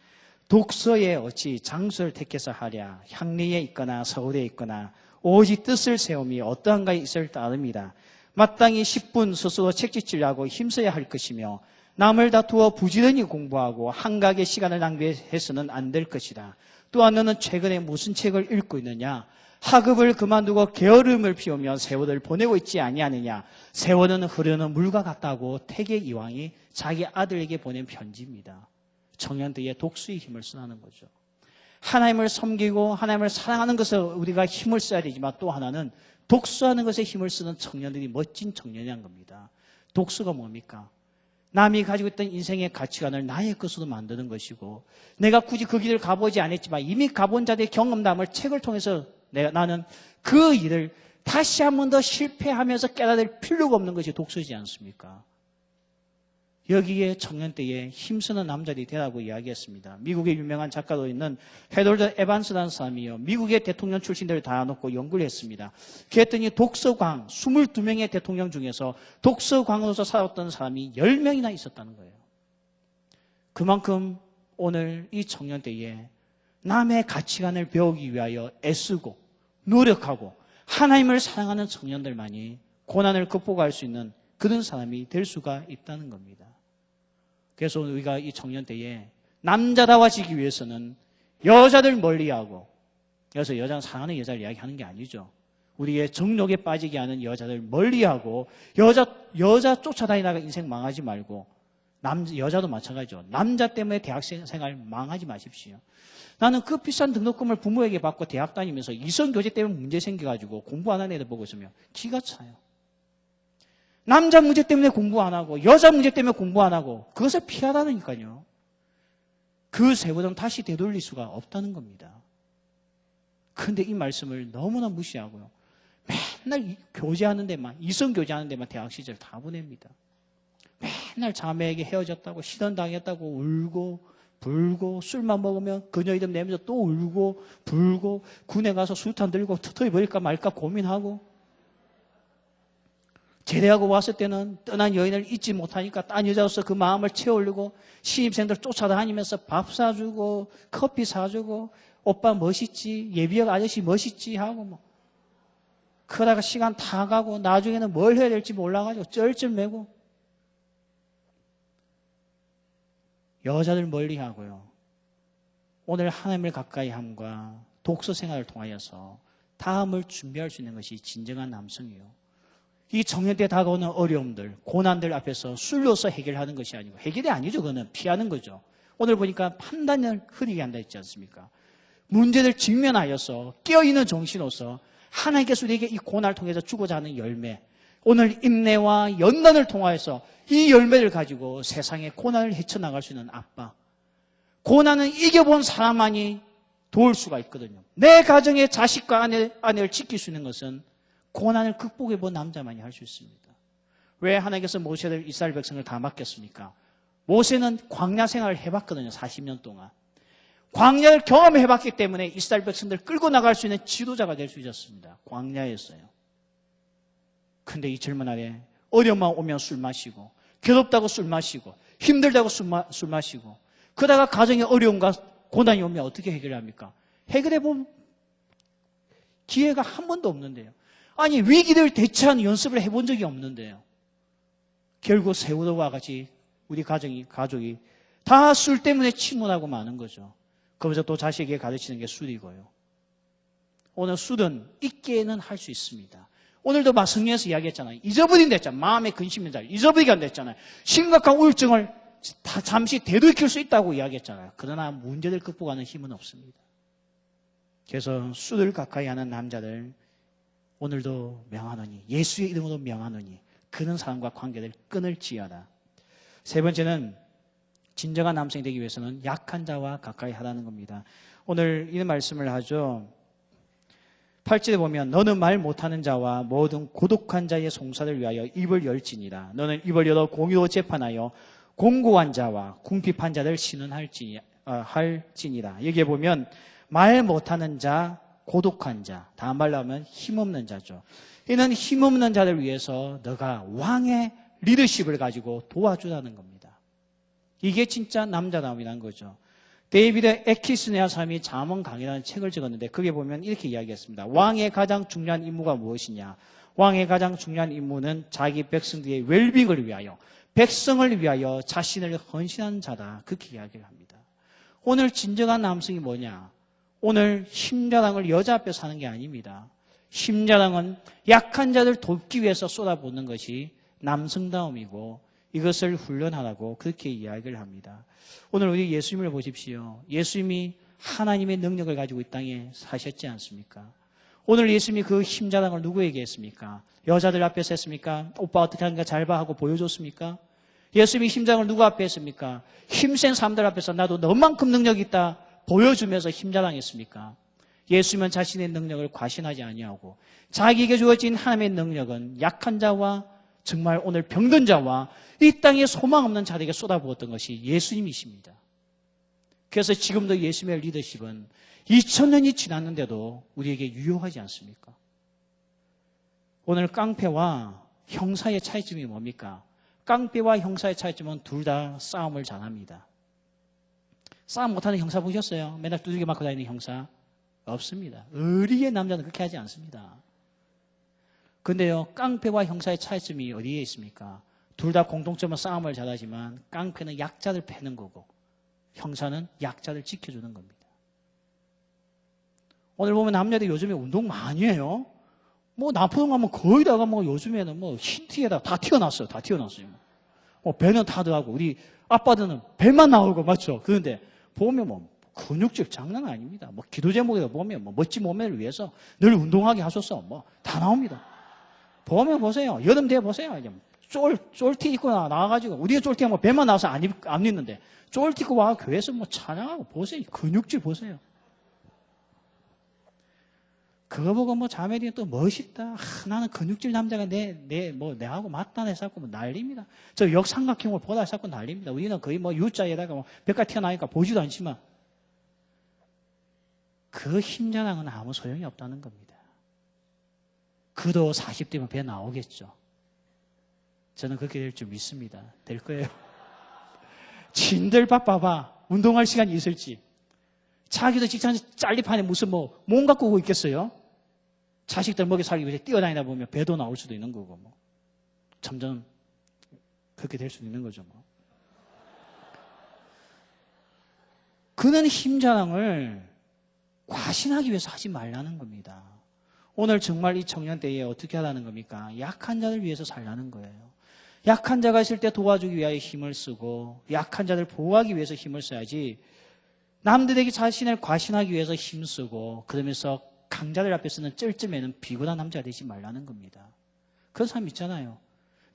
독서에 어찌 장소를 택해서 하랴. 향리에 있거나 서울에 있거나 오직 뜻을 세움이 어떠한가에 있을 따릅니다. 마땅히 10분 스스로 책짓질하고 힘써야 할 것이며 남을 다투어 부지런히 공부하고 한가하게 시간을 낭비해서는 안 될 것이다. 또한 너는 최근에 무슨 책을 읽고 있느냐? 학업을 그만두고 게으름을 피우며 세월을 보내고 있지 아니하느냐? 세월은 흐르는 물과 같다고 태계 이황이 자기 아들에게 보낸 편지입니다. 청년들의 독수의 힘을 쓰라는 거죠. 하나님을 섬기고 하나님을 사랑하는 것에 우리가 힘을 써야 되지만 또 하나는 독서하는 것에 힘을 쓰는 청년들이 멋진 청년이란 겁니다. 독서가 뭡니까? 남이 가지고 있던 인생의 가치관을 나의 것으로 만드는 것이고 내가 굳이 그 길을 가보지 않았지만 이미 가본 자들의 경험담을 책을 통해서 나는 그 일을 다시 한 번 더 실패하면서 깨달을 필요가 없는 것이 독서이지 않습니까? 여기에 청년 때에 힘쓰는 남자들이 되라고 이야기했습니다. 미국의 유명한 작가도 있는 헤롤드 에반스라는 사람이요. 미국의 대통령 출신들을 다 놓고 연구를 했습니다. 그랬더니 독서광, 22명의 대통령 중에서 독서광으로서 살았던 사람이 10명이나 있었다는 거예요. 그만큼 오늘 이 청년 때에 남의 가치관을 배우기 위하여 애쓰고 노력하고 하나님을 사랑하는 청년들만이 고난을 극복할 수 있는 그런 사람이 될 수가 있다는 겁니다. 그래서 우리가 이 청년 때에 남자다워지기 위해서는 여자들 멀리하고, 그래서 여자는 사랑하는 여자를 이야기하는 게 아니죠. 우리의 정욕에 빠지게 하는 여자들 멀리하고 여자 쫓아다니다가 인생 망하지 말고 여자도 마찬가지죠. 남자 때문에 대학생 생활 망하지 마십시오. 나는 그 비싼 등록금을 부모에게 받고 대학 다니면서 이성교제 때문에 문제 생겨가지고 공부 안 하는 애들 보고 있으면 기가 차요. 남자 문제 때문에 공부 안 하고 여자 문제 때문에 공부 안 하고 그것을 피하라니까요. 그 세월은 다시 되돌릴 수가 없다는 겁니다. 그런데 이 말씀을 너무나 무시하고요. 맨날 교제하는 데만, 이성교제하는 데만 대학 시절 다 보냅니다. 맨날 자매에게 헤어졌다고 시련당했다고 울고 불고 술만 먹으면 그녀 이름 내면서 또 울고 불고 군에 가서 수탄 들고 터트려 버릴까 말까 고민하고 제대하고 왔을 때는 떠난 여인을 잊지 못하니까 딴 여자로서 그 마음을 채우려고 신입생들 쫓아다니면서 밥 사주고 커피 사주고 오빠 멋있지 예비역 아저씨 멋있지 하고 뭐 그러다가 시간 다 가고 나중에는 뭘 해야 될지 몰라가지고 쩔쩔매고 여자들 멀리하고요. 오늘 하나님을 가까이 함과 독서 생활을 통하여서 다음을 준비할 수 있는 것이 진정한 남성이요. 이 청년 때 다가오는 어려움들, 고난들 앞에서 술로서 해결하는 것이 아니고 해결이 아니죠. 그거는 피하는 거죠. 오늘 보니까 판단을 흐리게 한다 했지 않습니까? 문제를 직면하여서 깨어있는 정신으로서 하나님께서 우리에게 이 고난을 통해서 주고자 하는 열매, 오늘 인내와 연단을 통하여서 이 열매를 가지고 세상의 고난을 헤쳐나갈 수 있는 아빠. 고난은 이겨본 사람만이 도울 수가 있거든요. 내 가정의 자식과 아내를 지킬 수 있는 것은 고난을 극복해본 남자만이 할 수 있습니다. 왜 하나님께서 모세를 이스라엘 백성을 다 맡겼습니까? 모세는 광야 생활을 해봤거든요. 40년 동안. 광야를 경험해봤기 때문에 이스라엘 백성들을 끌고 나갈 수 있는 지도자가 될 수 있었습니다. 광야였어요. 근데 이 젊은 날에 어려움만 오면 술 마시고 괴롭다고 술 마시고 힘들다고 술 마시고 그러다가 가정의 어려움과 고난이 오면 어떻게 해결합니까? 해결해본 기회가 한 번도 없는데요. 아니 위기를 대처하는 연습을 해본 적이 없는데요. 결국 세월호와 같이 우리 가족이 다 술 때문에 침몰하고 마는 거죠. 그러면서 또 자식에게 가르치는 게 술이고요. 오늘 술은 있게는 할 수 있습니다. 오늘도 막 성경에서 이야기했잖아요. 잊어버린다 했잖아요. 마음의 근심인 자, 잊어버리게 한다 했잖아요. 심각한 우울증을 다 잠시 되돌이킬 수 있다고 이야기했잖아요. 그러나 문제를 극복하는 힘은 없습니다. 그래서 술을 가까이 하는 남자들 오늘도 명하노니, 예수의 이름으로 명하노니 그런 사람과 관계를 끊을지어다. 세 번째는 진정한 남성이 되기 위해서는 약한 자와 가까이 하라는 겁니다. 오늘 이런 말씀을 하죠. 8절에 보면 너는 말 못하는 자와 모든 고독한 자의 송사를 위하여 입을 열지니라. 너는 입을 열어 공의로 재판하여 공고한 자와 궁핍한 자를 신원할지니라. 여기에 보면 말 못하는 자, 고독한 자, 다음 말로 하면 힘없는 자죠. 이는 힘없는 자를 위해서 너가 왕의 리더십을 가지고 도와주라는 겁니다. 이게 진짜 남자다움이라는 거죠. 데이비드 에키스네아 사람이 잠언 강이라는 책을 적었는데 거기에 보면 이렇게 이야기했습니다. 왕의 가장 중요한 임무가 무엇이냐? 왕의 가장 중요한 임무는 자기 백성들의 웰빙을 위하여, 백성을 위하여 자신을 헌신하는 자다. 그렇게 이야기를 합니다. 오늘 진정한 남성이 뭐냐? 오늘 힘자랑을 여자 앞에서 하는 게 아닙니다. 힘자랑은 약한 자를 돕기 위해서 쏟아붓는 것이 남성다움이고 이것을 훈련하라고 그렇게 이야기를 합니다. 오늘 우리 예수님을 보십시오. 예수님이 하나님의 능력을 가지고 이 땅에 사셨지 않습니까? 오늘 예수님이 그 힘자랑을 누구에게 했습니까? 여자들 앞에서 했습니까? 오빠 어떻게 하는가 잘 봐 하고 보여줬습니까? 예수님이 힘자랑을 누구 앞에 했습니까? 힘센 사람들 앞에서 나도 너만큼 능력이 있다 보여주면서 힘자랑했습니까? 예수님은 자신의 능력을 과신하지 아니하고 자기에게 주어진 하나님의 능력은 약한 자와 정말 오늘 병든 자와 이 땅에 소망 없는 자들에게 쏟아부었던 것이 예수님이십니다. 그래서 지금도 예수님의 리더십은 2000년이 지났는데도 우리에게 유효하지 않습니까? 오늘 깡패와 형사의 차이점이 뭡니까? 깡패와 형사의 차이점은 둘 다 싸움을 잘합니다. 싸움 못하는 형사 보셨어요? 맨날 두들겨 맞고 다니는 형사? 없습니다. 의리의 남자는 그렇게 하지 않습니다. 근데요, 깡패와 형사의 차이점이 어디에 있습니까? 둘 다 공통점은 싸움을 잘하지만 깡패는 약자를 패는 거고 형사는 약자를 지켜주는 겁니다. 오늘 보면 남녀들이 요즘에 운동 많이 해요. 뭐 나포동 가면 거의 다가 뭐 요즘에는 뭐 흰티에다 다 튀어났어요. 다 튀어났어요. 뭐 배는 다 들어가고 우리 아빠들은 배만 나오고 맞죠? 그런데 보면 뭐 근육질 장난 아닙니다. 뭐 기도 제목에 보면 뭐 멋진 몸매를 위해서 늘 운동하게 하셨어. 뭐 다 나옵니다. 보면 보세요. 여름 돼 보세요. 쫄티 입고 나와가지고 우리가 쫄티 하면 배만 나와서 안 입는데 쫄티 입고 와 교회에서 뭐 찬양하고 보세요. 근육질 보세요. 그거 보고 뭐 자매들이 또 멋있다. 나는 근육질 남자가 내하고 맞다 해서 뭐 난립니다. 저 역삼각형을 보다 해서 난립니다. 우리는 거의 뭐 U자에다가 뭐 벽가 튀어나오니까 보지도 않지만 그 힘자랑은 아무 소용이 없다는 겁니다. 그도 40대면 배 나오겠죠. 저는 그렇게 될 줄 믿습니다. 될 거예요. 진들 바빠봐. 운동할 시간이 있을지. 자기도 직장 짤리판에 무슨 뭐 몸 갖고 오고 있겠어요? 자식들 먹여 살기 위해서 뛰어다니다 보면 배도 나올 수도 있는 거고 뭐. 점점 그렇게 될 수도 있는 거죠. 뭐. 그는 힘자랑을 과신하기 위해서 하지 말라는 겁니다. 오늘 정말 이 청년 때에 어떻게 하라는 겁니까? 약한 자를 위해서 살라는 거예요. 약한 자가 있을 때 도와주기 위하여 힘을 쓰고 약한 자를 보호하기 위해서 힘을 써야지 남들에게 자신을 과신하기 위해서 힘쓰고 그러면서 강자들 앞에서는 쩔쩔매는 비굴한 남자가 되지 말라는 겁니다. 그런 사람 있잖아요.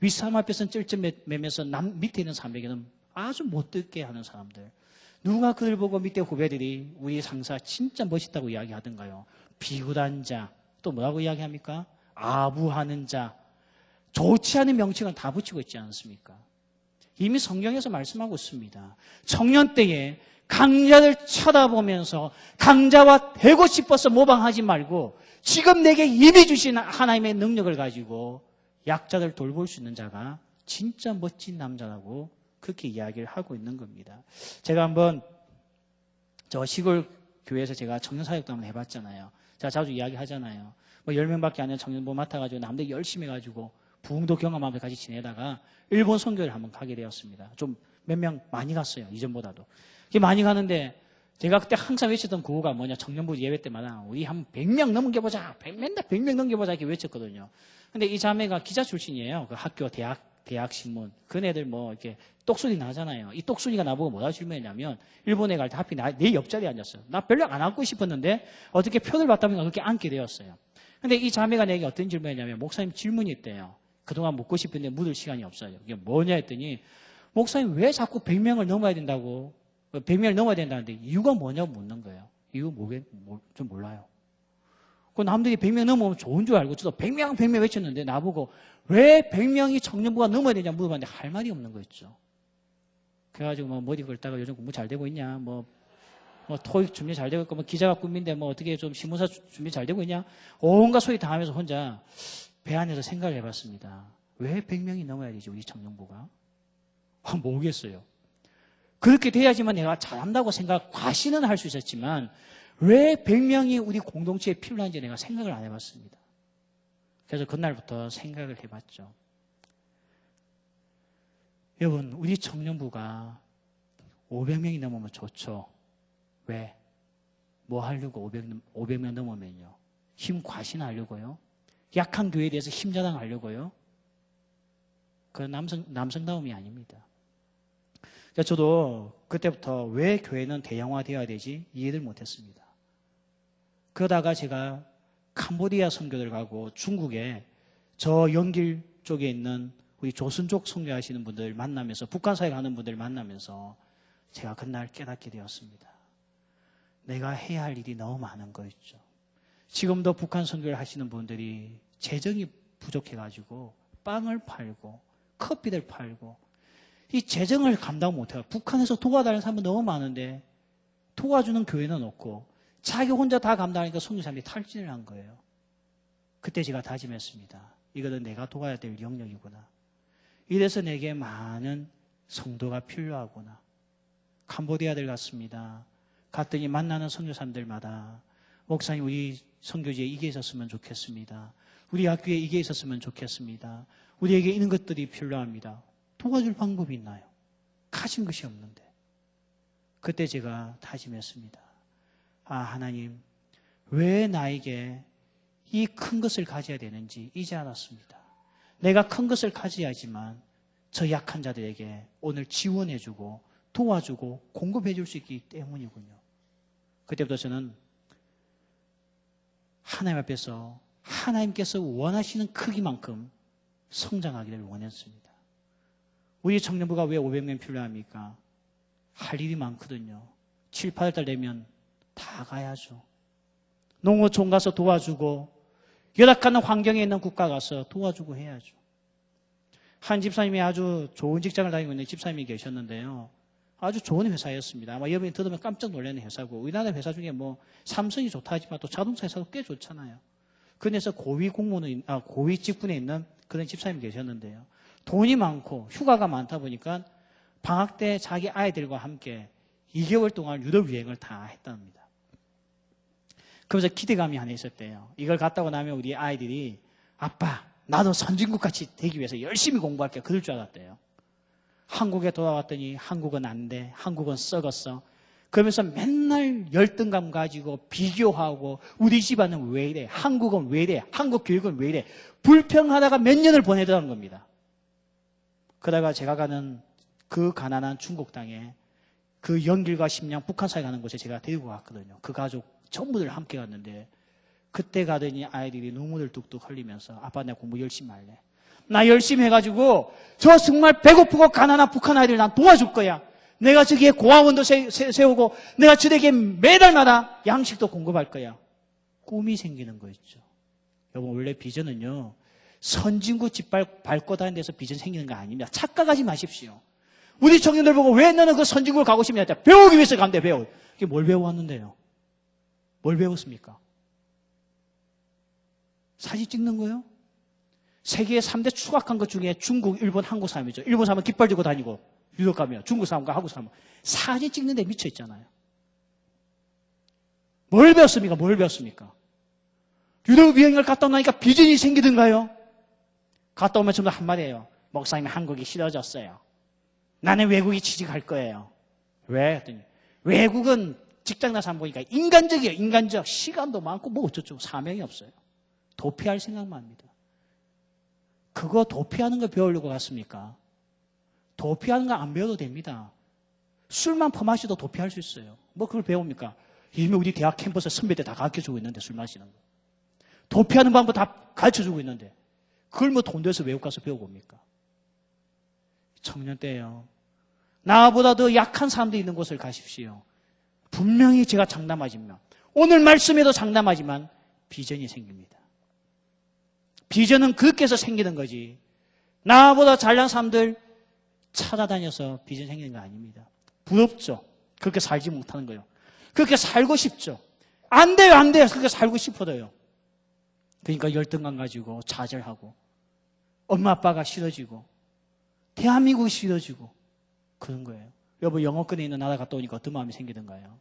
윗사람 앞에서는 쩔쩔매면서 밑에 있는 사람에게는 아주 못듣게 하는 사람들. 누가 그들 보고 밑에 후배들이 우리 상사 진짜 멋있다고 이야기하던가요? 비굴한 자, 또 뭐라고 이야기합니까? 아부하는 자, 좋지 않은 명칭을 다 붙이고 있지 않습니까? 이미 성경에서 말씀하고 있습니다. 청년 때에 강자를 쳐다보면서 강자와 되고 싶어서 모방하지 말고 지금 내게 이미 주신 하나님의 능력을 가지고 약자를 돌볼 수 있는 자가 진짜 멋진 남자라고 그렇게 이야기를 하고 있는 겁니다. 제가 한번 저 시골 교회에서 제가 청년사역도 한번 해봤잖아요. 제가 자주 이야기하잖아요. 뭐 10명밖에 안 되는 청년부 맡아가지고 남들 열심히 해가지고 부흥도 경험하면서 같이 지내다가 일본 선교를 한번 가게 되었습니다. 좀 몇 명 많이 갔어요. 이전보다도. 많이 가는데 제가 그때 항상 외쳤던 구호가 뭐냐, 청년부 예배 때마다 우리 한 100명 넘겨보자, 맨날 100명 넘겨보자 이렇게 외쳤거든요. 근데 이 자매가 기자 출신이에요. 그 학교 대학 신문. 그네들 뭐 이렇게 똑소리 나잖아요. 이 똑소리가 나보고 뭐라 질문했냐면, 일본에 갈 때 하필 내 옆자리에 앉았어요. 나 별로 안 앉고 싶었는데 어떻게 표를 받다 보니까 그렇게 앉게 되었어요. 근데 이 자매가 내게 어떤 질문했냐면, 목사님 질문이 있대요. 그동안 묻고 싶은데 묻을 시간이 없어요. 이게 뭐냐 했더니, 목사님 왜 자꾸 100명을 넘어야 된다고, 100명을 넘어야 된다는데 이유가 뭐냐고 묻는 거예요. 이유 좀 몰라요. 그 남들이 100명 넘으면 좋은 줄 알고 저도 100명 외쳤는데 나보고 왜 100명이 청년부가 넘어야 되냐 물어봤는데 할 말이 없는 거였죠. 그래가지고 뭐 머리 걸다가 요즘 공부 잘 되고 있냐, 뭐 토익 준비 잘 되고 있고, 뭐 기자가 꿈인데 뭐 어떻게 좀 신문사 준비 잘 되고 있냐, 온갖 소리 다 하면서 혼자 배 안에서 생각을 해봤습니다. 왜 100명이 넘어야 되지 우리 청년부가? 모르겠어요. 그렇게 돼야지만 내가 잘한다고 과신은 할 수 있었지만 왜 100명이 우리 공동체에 필요한지 내가 생각을 안 해봤습니다. 그래서 그날부터 생각을 해봤죠. 여러분, 우리 청년부가 500명이 넘으면 좋죠. 왜? 뭐 하려고 500명 넘으면요? 힘 과신하려고요? 약한 교회에 대해서 힘자랑하려고요? 그건 남성다움이 아닙니다. 그러니까 저도 그때부터 왜 교회는 대형화되어야 되지 이해를 못했습니다. 그러다가 제가 캄보디아 선교를 가고 중국에 저 연길 쪽에 있는 우리 조선족 선교하시는 분들 만나면서, 북한사에 가는 분들 만나면서 제가 그날 깨닫게 되었습니다. 내가 해야 할 일이 너무 많은 거였죠. 지금도 북한 선교를 하시는 분들이 재정이 부족해가지고 빵을 팔고 커피들 팔고 이 재정을 감당 못해요. 북한에서 도와달라는 사람은 너무 많은데 도와주는 교회는 없고 자기 혼자 다 감당하니까 선교사님이 탈진을 한 거예요. 그때 제가 다짐했습니다. 이거는 내가 도와야 될 영역이구나. 이래서 내게 많은 성도가 필요하구나. 캄보디아들 갔습니다. 갔더니 만나는 선교사님들마다 목사님 우리 선교지에 이게 있었으면 좋겠습니다. 우리 학교에 이게 있었으면 좋겠습니다. 우리에게 이런 것들이 필요합니다. 도와줄 방법이 있나요? 가진 것이 없는데. 그때 제가 다짐했습니다. 하나님, 왜 나에게 이 큰 것을 가져야 되는지 이제 알았습니다. 내가 큰 것을 가져야지만 저 약한 자들에게 오늘 지원해주고 도와주고 공급해줄 수 있기 때문이군요. 그때부터 저는 하나님 앞에서 하나님께서 원하시는 크기만큼 성장하기를 원했습니다. 우리 청년부가 왜 500명 필요합니까? 할 일이 많거든요. 7, 8달 되면 다 가야죠. 농어촌 가서 도와주고 열악한 환경에 있는 국가 가서 도와주고 해야죠. 한 집사님이 아주 좋은 직장을 다니고 있는 집사님이 계셨는데요. 아주 좋은 회사였습니다. 아마 여러분이 들으면 깜짝 놀라는 회사고, 우리나라 회사 중에 뭐 삼성이 좋다 하지만 또 자동차 회사도 꽤 좋잖아요. 그래서 고위 직분에 있는 그런 집사님이 계셨는데요. 돈이 많고 휴가가 많다 보니까 방학 때 자기 아이들과 함께 2개월 동안 유럽 여행을 다 했답니다. 그러면서 기대감이 하나 있었대요. 이걸 갔다고 나면 우리 아이들이 아빠, 나도 선진국같이 되기 위해서 열심히 공부할게 그럴 줄 알았대요. 한국에 돌아왔더니 한국은 안 돼. 한국은 썩었어. 그러면서 맨날 열등감 가지고 비교하고 우리 집안은 왜 이래? 한국은 왜 이래? 한국 교육은 왜 이래? 불평하다가 몇 년을 보내더라는 겁니다. 그러다가 제가 가는 그 가난한 중국 땅에 그 연길과 심양 북한사에 가는 곳에 제가 데리고 갔거든요. 그 가족 전부들 함께 갔는데 그때 가더니 아이들이 눈물을 뚝뚝 흘리면서 아빠 내가 공부 열심히 할래. 나 열심히 해가지고 저 정말 배고프고 가난한 북한 아이들 난 도와줄 거야. 내가 저기에 고아원도 세우고 내가 저에게 매달마다 양식도 공급할 거야. 꿈이 생기는 거 있죠. 여러분 원래 비전은요. 선진국 밟고 다니는 데서 비전 생기는 거 아닙니다. 착각하지 마십시오. 우리 청년들 보고 왜 너는 그 선진국을 가고 싶냐? 배우기 위해서 간대 배워. 이게 뭘 배워왔는데요? 뭘 배웠습니까? 사진 찍는 거요? 세계의 3대 추악한 것 중에 중국, 일본, 한국 사람이죠. 일본 사람은 깃발 들고 다니고 유럽 가면 중국 사람과 한국 사람은 사진 찍는 데 미쳐 있잖아요. 뭘 배웠습니까? 뭘 배웠습니까? 유럽 여행을 갔다 오니까 비전이 생기던가요? 갔다 오면 전부 한마디예요. 목사님 한국이 싫어졌어요. 나는 외국에 취직할 거예요. 왜? 했더니 외국은 직장 나서 보니까 인간적이에요. 인간적. 시간도 많고 뭐 어쩌죠. 사명이 없어요. 도피할 생각만 합니다. 그거 도피하는 거 배우려고 갔습니까? 도피하는 거 안 배워도 됩니다. 술만 퍼마셔도 도피할 수 있어요. 뭐 그걸 배웁니까? 이미 우리 대학 캠퍼스 선배들 다 가르쳐주고 있는데 술 마시는 거. 도피하는 방법 다 가르쳐주고 있는데 그걸 뭐 돈 들여서 외국 가서 배워봅니까? 청년 때요. 나보다 더 약한 사람들이 있는 곳을 가십시오. 분명히 제가 장담하지만 오늘 말씀에도 장담하지만 비전이 생깁니다. 비전은 그렇게 해서 생기는 거지. 나보다 잘난 사람들 찾아다녀서 비전 생기는 거 아닙니다. 부럽죠. 그렇게 살지 못하는 거예요. 그렇게 살고 싶죠. 안 돼요, 안 돼요. 그렇게 살고 싶어도요. 그러니까 열등감 가지고 좌절하고 엄마 아빠가 싫어지고 대한민국이 싫어지고 그런 거예요. 여보 영어권에 있는 나라 갔다 오니까 어떤 마음이 생기던가요?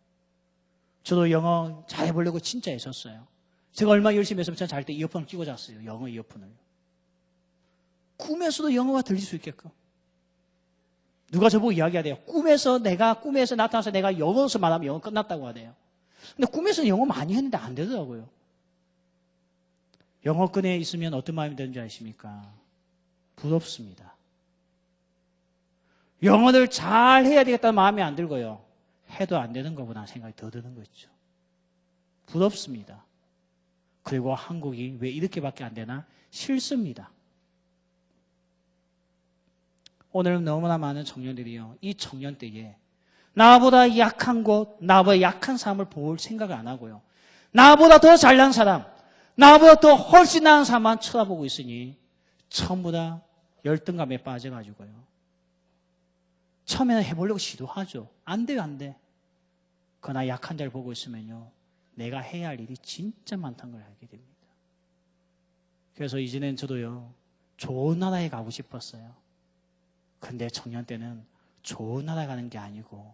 저도 영어 잘해보려고 진짜 애썼어요. 제가 얼마나 열심히 했으면 잘 때 이어폰을 끼고 잤어요. 영어 이어폰을. 꿈에서도 영어가 들릴 수 있게끔. 누가 저보고 이야기하대요. 꿈에서 나타나서 내가 영어에서 말하면 영어 끝났다고 하대요. 근데 꿈에서는 영어 많이 했는데 안 되더라고요. 영어권에 있으면 어떤 마음이 드는지 아십니까? 부럽습니다. 영어를 잘 해야 되겠다는 마음이 안 들고요. 해도 안 되는 것보다 생각이 더 드는 거죠. 부럽습니다. 그리고 한국이 왜 이렇게밖에 안 되나 싫습니다. 오늘 너무나 많은 청년들이요. 이 청년 때에 나보다 약한 곳, 나보다 약한 사람을 볼 생각을 안 하고요. 나보다 더 잘난 사람, 나보다 더 훨씬 나은 사람만 쳐다보고 있으니 전부 다 열등감에 빠져가지고요. 처음에는 해보려고 시도하죠. 안 돼요, 안 돼. 그러나 약한 자를 보고 있으면요. 내가 해야 할 일이 진짜 많다는 걸 알게 됩니다. 그래서 이제는 저도요. 좋은 나라에 가고 싶었어요. 근데 청년 때는 좋은 나라 가는 게 아니고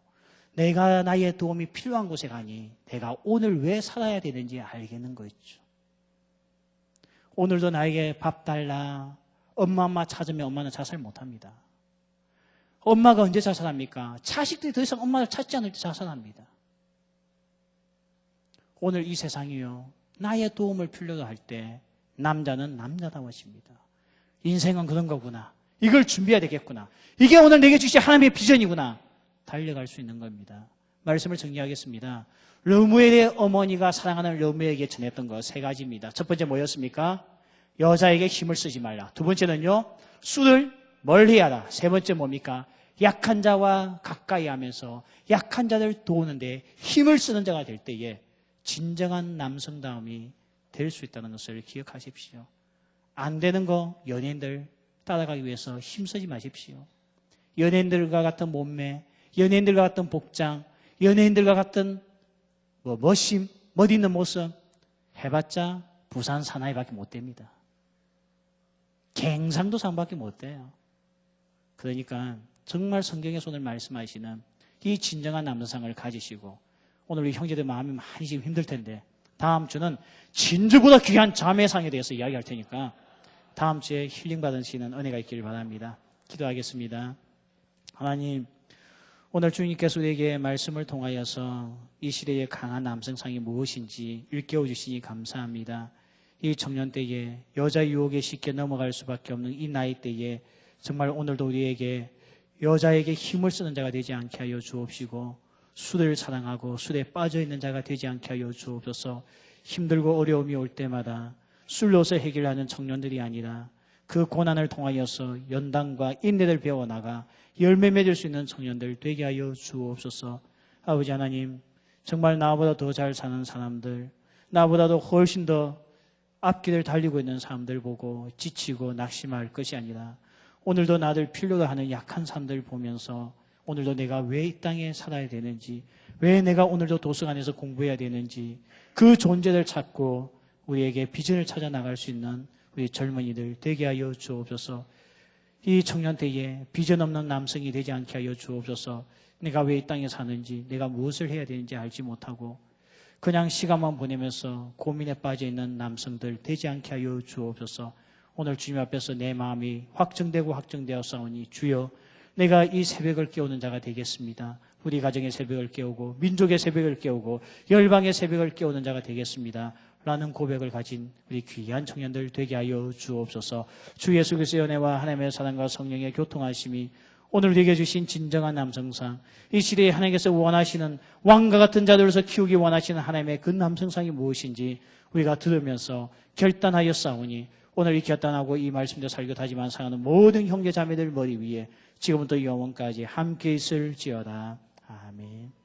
내가 나의 도움이 필요한 곳에 가니 내가 오늘 왜 살아야 되는지 알겠는 거 있죠. 오늘도 나에게 밥 달라. 엄마 찾으면 엄마는 자살 못합니다. 엄마가 언제 자살합니까? 자식들이 더 이상 엄마를 찾지 않을 때 자살합니다. 오늘 이 세상이요. 나의 도움을 필요로 할 때 남자는 남자다워집니다. 인생은 그런 거구나. 이걸 준비해야 되겠구나. 이게 오늘 내게 주신 하나님의 비전이구나. 달려갈 수 있는 겁니다. 말씀을 정리하겠습니다. 르무엘의 어머니가 사랑하는 르무엘에게 전했던 거 세 가지입니다. 첫 번째 뭐였습니까? 여자에게 힘을 쓰지 말라. 두 번째는요. 술을 멀리 하라. 세 번째 뭡니까? 약한 자와 가까이 하면서 약한 자를 도우는데 힘을 쓰는 자가 될 때에 진정한 남성다움이 될 수 있다는 것을 기억하십시오. 안 되는 거 연예인들 따라가기 위해서 힘쓰지 마십시오. 연예인들과 같은 몸매, 연예인들과 같은 복장, 연예인들과 같은 멋있는 모습 해봤자 부산 사나이밖에 못 됩니다. 갱상도 상밖에 못 돼요. 그러니까 정말 성경에서 오늘 말씀하시는 이 진정한 남성상을 가지시고 오늘 우리 형제들 마음이 많이 지금 힘들 텐데 다음 주는 진주보다 귀한 자매상에 대해서 이야기할 테니까 다음 주에 힐링 받으시는 은혜가 있기를 바랍니다. 기도하겠습니다. 하나님, 오늘 주님께서 우리에게 말씀을 통하여서 이 시대의 강한 남성상이 무엇인지 일깨워 주시니 감사합니다. 이 청년 때에 여자 유혹에 쉽게 넘어갈 수밖에 없는 이 나이 때에 정말 오늘도 우리에게 여자에게 힘을 쓰는 자가 되지 않게 하여 주옵시고 술을 사랑하고 술에 빠져있는 자가 되지 않게 하여 주옵소서. 힘들고 어려움이 올 때마다 술로서 해결하는 청년들이 아니라 그 고난을 통하여서 연단과 인내를 배워나가 열매 맺을 수 있는 청년들 되게 하여 주옵소서. 아버지 하나님, 정말 나보다 더 잘 사는 사람들, 나보다도 훨씬 더 앞길을 달리고 있는 사람들 보고 지치고 낙심할 것이 아니라 오늘도 나를 필요로 하는 약한 사람들 보면서 오늘도 내가 왜 이 땅에 살아야 되는지, 왜 내가 오늘도 도서관에서 공부해야 되는지 그 존재를 찾고 우리에게 비전을 찾아 나갈 수 있는 우리 젊은이들 되게 하여 주옵소서. 이 청년 때에 비전 없는 남성이 되지 않게 하여 주옵소서. 내가 왜 이 땅에 사는지, 내가 무엇을 해야 되는지 알지 못하고 그냥 시간만 보내면서 고민에 빠져 있는 남성들 되지 않게 하여 주옵소서. 오늘 주님 앞에서 내 마음이 확정되고 확정되었사오니 주여 내가 이 새벽을 깨우는 자가 되겠습니다. 우리 가정의 새벽을 깨우고 민족의 새벽을 깨우고 열방의 새벽을 깨우는 자가 되겠습니다. 라는 고백을 가진 우리 귀한 청년들 되게 하여 주옵소서. 주 예수 그리스도의 은혜와 하나님의 사랑과 성령의 교통하심이 오늘 우리에게 주신 진정한 남성상, 이 시대에 하나님께서 원하시는 왕과 같은 자들로서 키우기 원하시는 하나님의 그 남성상이 무엇인지 우리가 들으면서 결단하여 싸우니 오늘 이 결단하고 이 말씀대로 살고 다짐한 사랑하는 모든 형제 자매들 머리 위에 지금부터 영원까지 함께 있을지어다. 아멘.